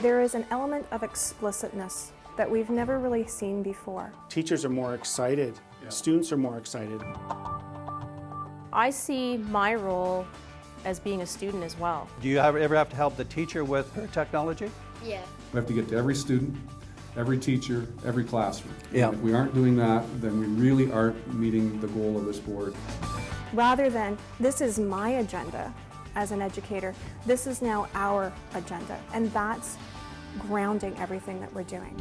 There is an element of explicitness that we've never really seen before. Teachers are more excited, students are more excited. I see my role as being a student as well. Do you ever have to help the teacher with her technology? Yeah. We have to get to every student, every teacher, every classroom. Yeah. And if we aren't doing that, then we really aren't meeting the goal of this board. Rather than, this is my agenda as an educator, this is now our agenda, and that's grounding everything that we're doing.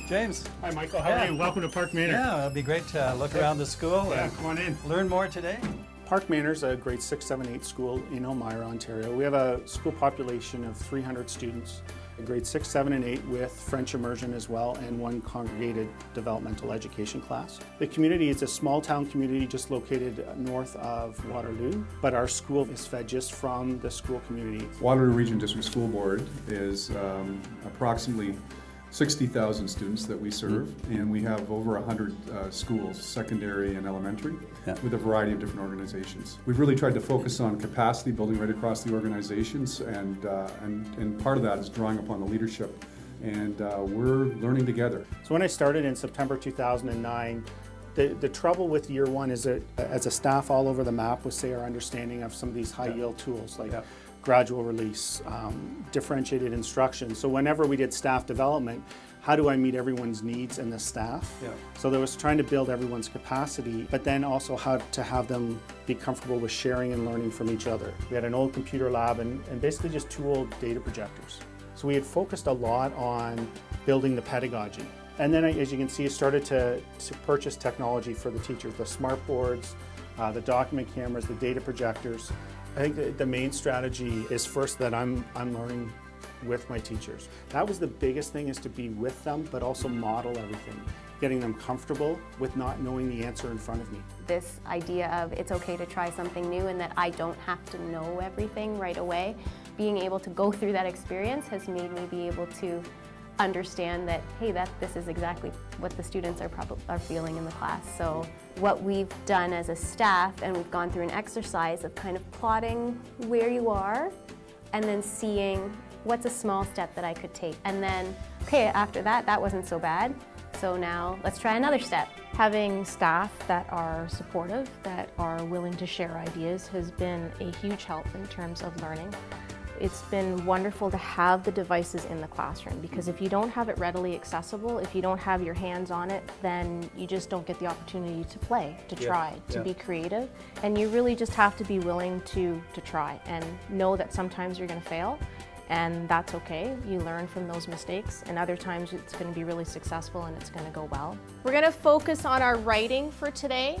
James. Hi Michael, how are you? Welcome to Park Manor. Yeah, it'd be great to look around the school Yeah, and come on in. learn more today. Park Manor's a grade 6, 7, 8 school in Elmira, Ontario. We have a school population of 300 students, grade 6, 7, and 8 with French immersion as well, and one congregated developmental education class. The community is a small town community just located north of Waterloo, but our school is fed just from the school community. Waterloo Region District School Board is approximately 60,000 students that we serve, and we have over 100 schools, secondary and elementary, with a variety of different organizations. We've really tried to focus on capacity building right across the organizations, and part of that is drawing upon the leadership, and we're learning together. So when I started in September 2009, the trouble with year one is that as a staff all over the map was, say, our understanding of some of these high yield tools like gradual release, differentiated instruction. So whenever we did staff development, how do I meet everyone's needs and the staff? So there was trying to build everyone's capacity, but then also how to have them be comfortable with sharing and learning from each other. We had an old computer lab and basically just 2 old data projectors. So we had focused a lot on building the pedagogy. And then, as you can see, started to purchase technology for the teachers, the smart boards, the document cameras, the data projectors. I think the main strategy is first that I'm learning with my teachers. That was the biggest thing, is to be with them, but also model everything, getting them comfortable with not knowing the answer in front of me. This idea of it's okay to try something new and that I don't have to know everything right away, being able to go through that experience has made me be able to understand that, hey, this is exactly what the students are feeling in the class. So what we've done as a staff, and we've gone through an exercise of kind of plotting where you are and then seeing what's a small step that I could take. And then, okay, after that wasn't so bad. So now let's try another step. Having staff that are supportive, that are willing to share ideas has been a huge help in terms of learning. It's been wonderful to have the devices in the classroom, because if you don't have it readily accessible, if you don't have your hands on it, then you just don't get the opportunity to play, to try, to be creative. And you really just have to be willing to try and know that sometimes you're going to fail, and that's okay. You learn from those mistakes, and other times it's going to be really successful and it's going to go well. We're going to focus on our writing for today.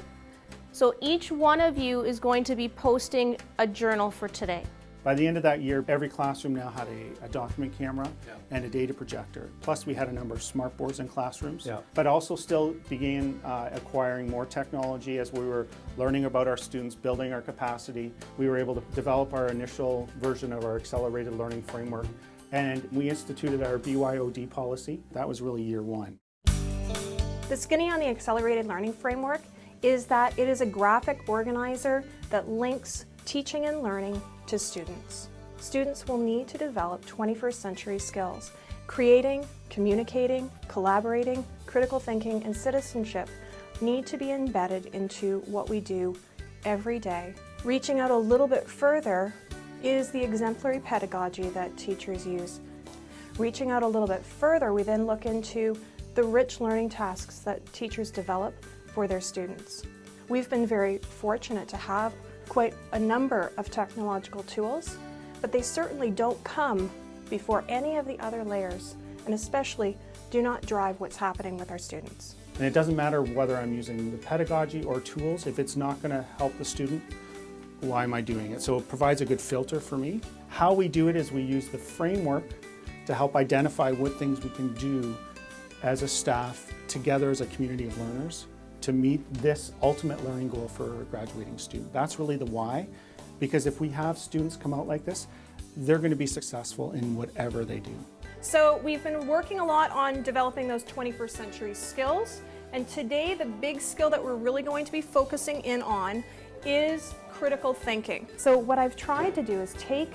So each one of you is going to be posting a journal for today. By the end of that year, every classroom now had a document camera and a data projector. Plus we had a number of smart boards in classrooms, but also still began acquiring more technology as we were learning about our students, building our capacity. We were able to develop our initial version of our accelerated learning framework, and we instituted our BYOD policy. That was really year one. The skinny on the accelerated learning framework is that it is a graphic organizer that links teaching and learning to students. Students will need to develop 21st century skills. Creating, communicating, collaborating, critical thinking, and citizenship need to be embedded into what we do every day. Reaching out a little bit further is the exemplary pedagogy that teachers use. Reaching out a little bit further, we then look into the rich learning tasks that teachers develop for their students. We've been very fortunate to have quite a number of technological tools, but they certainly don't come before any of the other layers, and especially do not drive what's happening with our students. And it doesn't matter whether I'm using the pedagogy or tools, if it's not going to help the student, why am I doing it? So it provides a good filter for me. How we do it is we use the framework to help identify what things we can do as a staff together as a community of learners to meet this ultimate learning goal for a graduating student. That's really the why, because if we have students come out like this, they're going to be successful in whatever they do. So we've been working a lot on developing those 21st century skills, and today the big skill that we're really going to be focusing in on is critical thinking. So what I've tried to do is take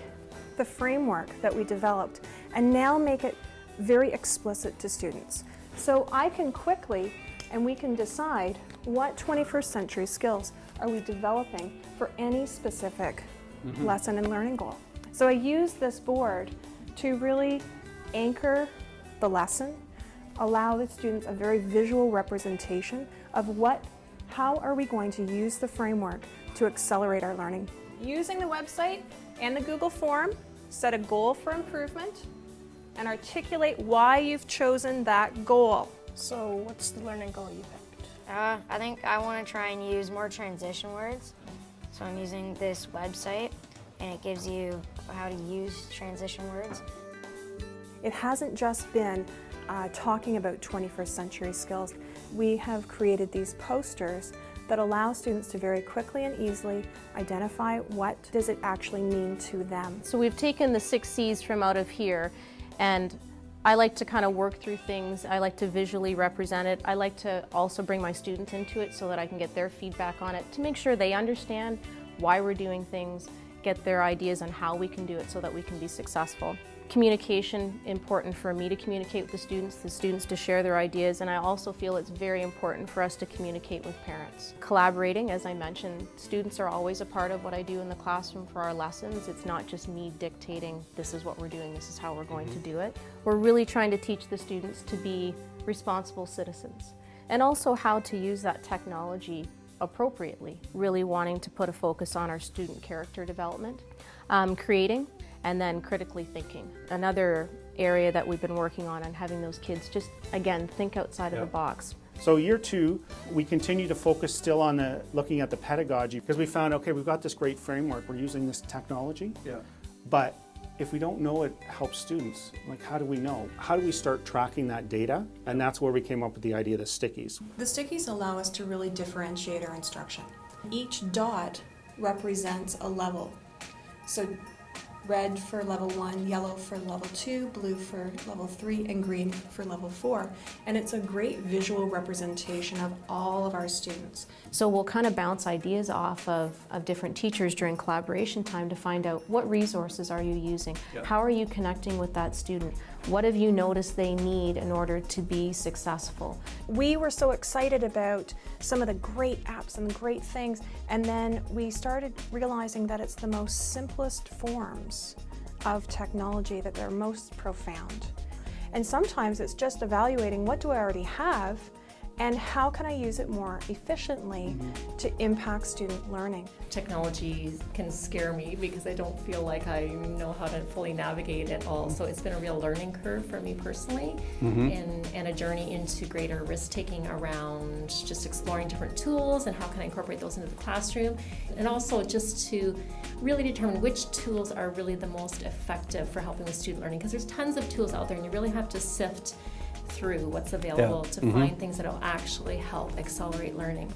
the framework that we developed and now make it very explicit to students. So I can quickly, and we can decide what 21st century skills are we developing for any specific lesson and learning goal. So I use this board to really anchor the lesson, allow the students a very visual representation of how are we going to use the framework to accelerate our learning. Using the website and the Google form, set a goal for improvement and articulate why you've chosen that goal. So what's the learning goal you picked? I think I want to try and use more transition words. So I'm using this website, and it gives you how to use transition words. It hasn't just been talking about 21st century skills. We have created these posters that allow students to very quickly and easily identify what does it actually mean to them. So we've taken the 6 C's from out of here, and I like to kind of work through things. I like to visually represent it. I like to also bring my students into it so that I can get their feedback on it to make sure they understand why we're doing things, get their ideas on how we can do it so that we can be successful. Communication, important for me to communicate with the students to share their ideas, and I also feel it's very important for us to communicate with parents. Collaborating, as I mentioned, students are always a part of what I do in the classroom for our lessons. It's not just me dictating, this is what we're doing, this is how we're going to do it. We're really trying to teach the students to be responsible citizens, and also how to use that technology appropriately, really wanting to put a focus on our student character development, creating, and then critically thinking. Another area that we've been working on and having those kids just, again, think outside of the box. So year 2, we continue to focus still on looking at the pedagogy, because we found, okay, we've got this great framework, we're using this technology, but if we don't know it helps students, like how do we know? How do we start tracking that data? And that's where we came up with the idea of the stickies. The stickies allow us to really differentiate our instruction. Each dot represents a level. So red for level 1, yellow for level 2, blue for level 3, and green for level 4. And it's a great visual representation of all of our students. So we'll kind of bounce ideas off of different teachers during collaboration time to find out what resources are you using? How are you connecting with that student? What have you noticed they need in order to be successful? We were so excited about some of the great apps and the great things, and then we started realizing that it's the most simplest forms of technology that they're most profound. And sometimes it's just evaluating what do I already have and how can I use it more efficiently to impact student learning. Technology can scare me because I don't feel like I know how to fully navigate it all. So it's been a real learning curve for me personally, and a journey into greater risk-taking around just exploring different tools and how can I incorporate those into the classroom, and also just to really determine which tools are really the most effective for helping with student learning, because there's tons of tools out there and you really have to sift through what's available to find things that will actually help accelerate learning.